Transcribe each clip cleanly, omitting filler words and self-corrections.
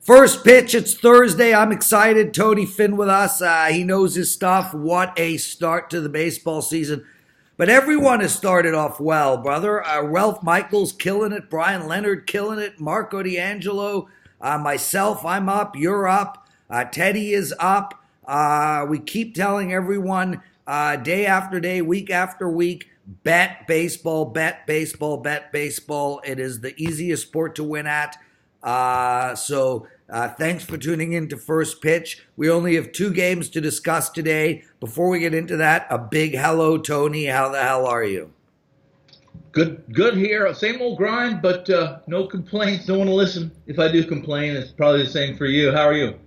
First pitch, it's Thursday. I'm excited. Tony Finn with us. He knows his stuff. What a start to the baseball season. But everyone has started off well, brother. Ralph Michaels killing it. Brian Leonard killing it. Marco D'Angelo. Myself, I'm up. You're up. Teddy is up. We keep telling everyone day after day, week after week, bet baseball, bet baseball, bet baseball. It is the easiest sport to win at. So thanks for tuning in to First Pitch. We only have 2 games to discuss today. Before we get into that, a big hello, Tony. How the hell are you? Good here. Same old grind, but no complaints. Don't want to listen. If I do complain, it's probably the same for you. How are you?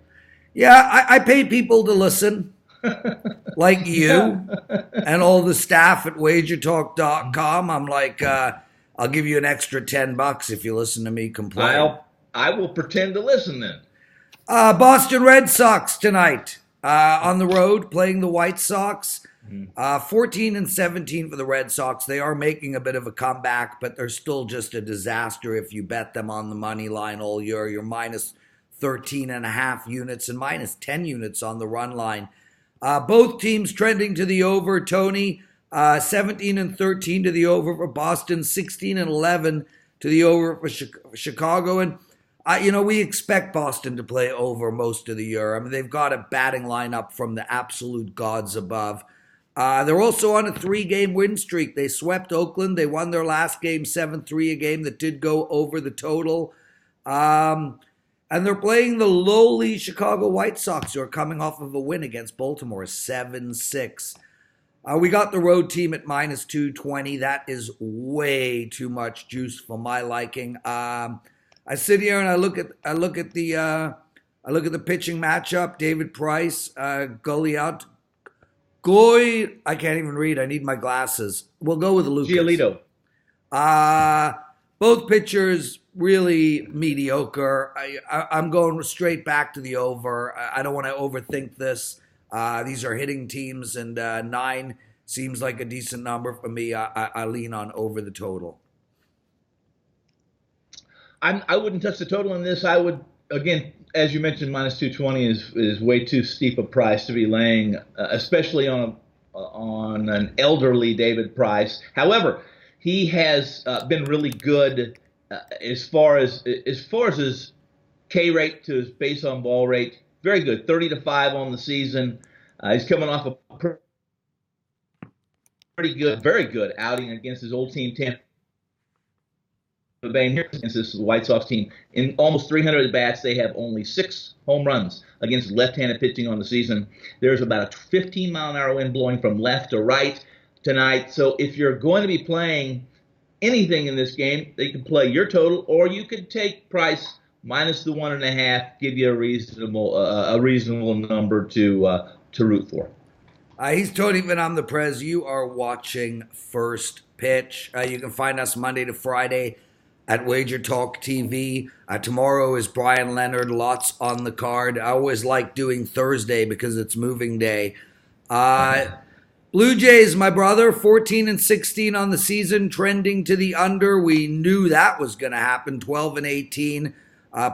Yeah, I pay people to listen, like you and all the staff at WagerTalk.com. I'm like, I'll give you an extra $10 if you listen to me complain. I will pretend to listen then. Boston Red Sox tonight on the road playing the White Sox. 14-17 for the Red Sox. They are making a bit of a comeback, but they're still just a disaster if you bet them on the money line all year. You're minus 13.5 units and minus 10 units on the run line. Both teams trending to the over. Tony, 17-13 to the over for Boston, 16-11 to the over for Chicago. And we expect Boston to play over most of the year. I mean, they've got a batting lineup from the absolute gods above. They're also on a 3-game win streak. They swept Oakland. They won their last game 7-3, a game that did go over the total. And they're playing the lowly Chicago White Sox, who are coming off of a win against Baltimore, 7-6. We got the road team at minus 220. That is way too much juice for my liking. I sit here and I look at the pitching matchup. David Price, Goliath. I can't even read. I need my glasses. We'll go with Lucas. Giolito. Both pitchers really mediocre. I'm going straight back to the over. I don't want to overthink this. These are hitting teams, and 9 seems like a decent number for me. I lean on over the total. I wouldn't touch the total in this. I would, again, as you mentioned, minus 220 is way too steep a price to be laying, especially on an elderly David Price. However, he has been really good as far as his K rate to his base on ball rate. Very good, 30-5 on the season. He's coming off a pretty good, very good outing against his old team, Tampa Bay. Here against this White Sox team, in almost 300 at-bats, they have only 6 home runs against left-handed pitching on the season. There's about a 15-mile-an-hour wind blowing from left to right tonight. So if you're going to be playing anything in this game, they can play your total, or you could take Price minus the 1.5, give you a reasonable number to root for. He's Tony Finn. I'm the Prez. You are watching First Pitch. You can find us Monday to Friday at WagerTalk TV. Tomorrow is Brian Leonard. Lots on the card. I always like doing Thursday because it's moving day. Blue Jays, my brother, 14-16 on the season, trending to the under. We knew that was going to happen. 12-18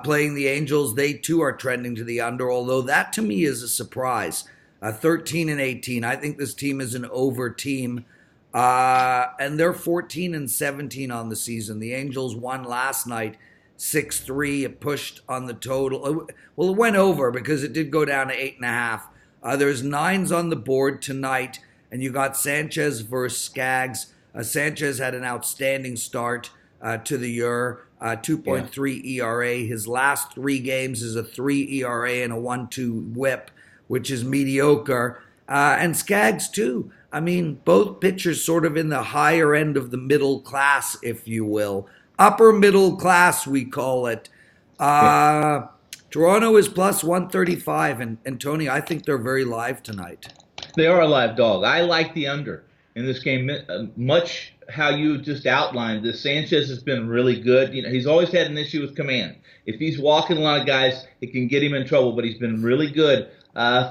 playing the Angels. They too are trending to the under, although that to me is a surprise. 13-18. I think this team is an over team. And they're 14-17 on the season. The Angels won last night 6-3. It pushed on the total. Well, it went over because it did go down to 8.5. There's 9s on the board tonight, and you got Sanchez versus Skaggs. Sanchez had an outstanding start to the year, 2.3 ERA. His last 3 games is a 3 ERA and a 1.2 whip, which is mediocre. And Skaggs, too. I mean, both pitchers sort of in the higher end of the middle class, if you will. Upper middle class, we call it. Toronto is plus 135. And Tony, I think they're very live tonight. They are a live dog. I like the under in this game, much how you just outlined this. Sanchez has been really good. He's always had an issue with command. If he's walking a lot of guys, it can get him in trouble, but he's been really good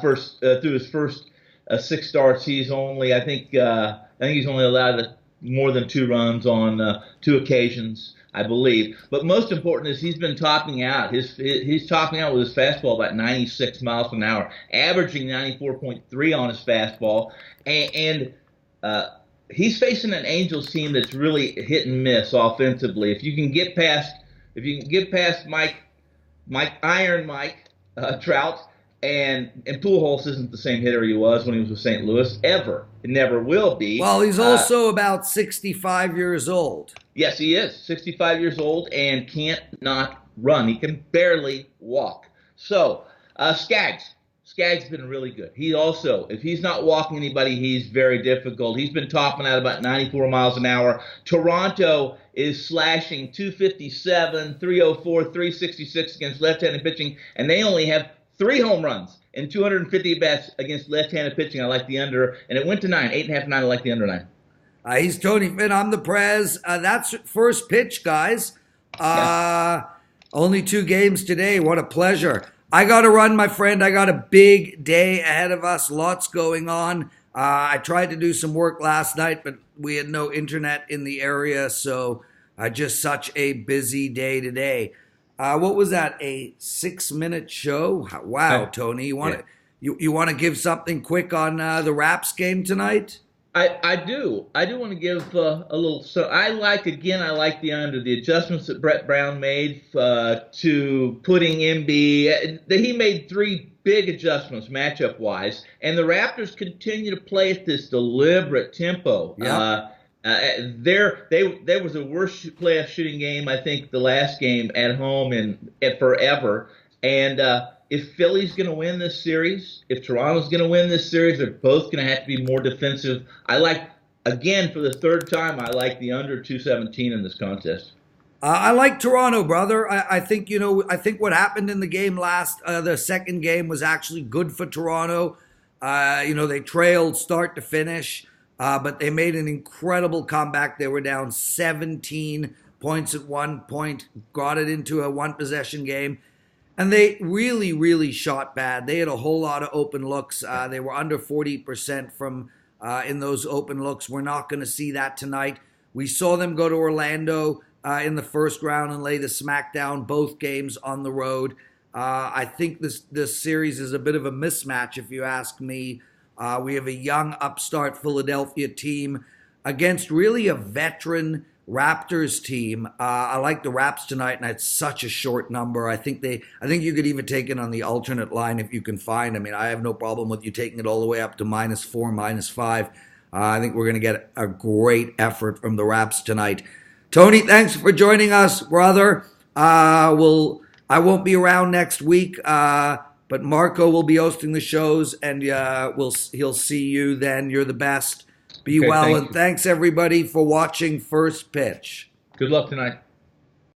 through his first 6 starts. He's only, I think he's only allowed more than 2 runs on 2 occasions. I believe. But most important is he's been topping out. He's topping out with his fastball about 96 miles an hour, averaging 94.3 on his fastball, and he's facing an Angels team that's really hit and miss offensively. If you can get past Mike Trout, and Pujols isn't the same hitter he was when he was with St. Louis ever. It never will be. Well, he's also about 65 years old. Yes, he is 65 years old and can't not run. He can barely walk. So Skaggs been really good. He also, if he's not walking anybody, he's very difficult. He's been topping out about 94 miles an hour. Toronto is slashing 257, 304, 366 against left-handed pitching, and they only have 3 home runs and 250 at-bats against left-handed pitching. I like the under, and it went to 9, 8.5, 9. I like the under 9. He's Tony Finn. I'm the Prez. That's first pitch, guys. Only 2 games today. What a pleasure. I got to run, my friend. I got a big day ahead of us. Lots going on. I tried to do some work last night, but we had no internet in the area, so just such a busy day today. What was that? A 6-minute show? Wow, Tony, you want to give something quick on the Raps game tonight? I do want to give a little. So I like the under. The adjustments that Brett Brown made to putting MB. He made 3 big adjustments matchup wise, and the Raptors continue to play at this deliberate tempo. Yeah. There was a worse playoff shooting game, I think, the last game at home in forever. And if Philly's going to win this series, if Toronto's going to win this series, they're both going to have to be more defensive. Again, for the 3rd time, I like the under 217 in this contest. I like Toronto, brother. I think what happened in the game the second game was actually good for Toronto. They trailed start to finish. But they made an incredible comeback. They were down 17 points at one point, got it into a 1-possession game. And they really, really shot bad. They had a whole lot of open looks. They were under 40% from in those open looks. We're not going to see that tonight. We saw them go to Orlando in the first round and lay the smackdown both games on the road. I think this series is a bit of a mismatch, if you ask me. We have a young upstart Philadelphia team against really a veteran Raptors team. I like the Raps tonight, and it's such a short number. I think you could even take it on the alternate line if you can find. I mean, I have no problem with you taking it all the way up to -4, -5. I think we're going to get a great effort from the Raps tonight. Tony, thanks for joining us, brother. I won't be around next week. But Marco will be hosting the shows, and he'll see you then. You're the best. Be well, and thanks everybody for watching First Pitch. Good luck tonight.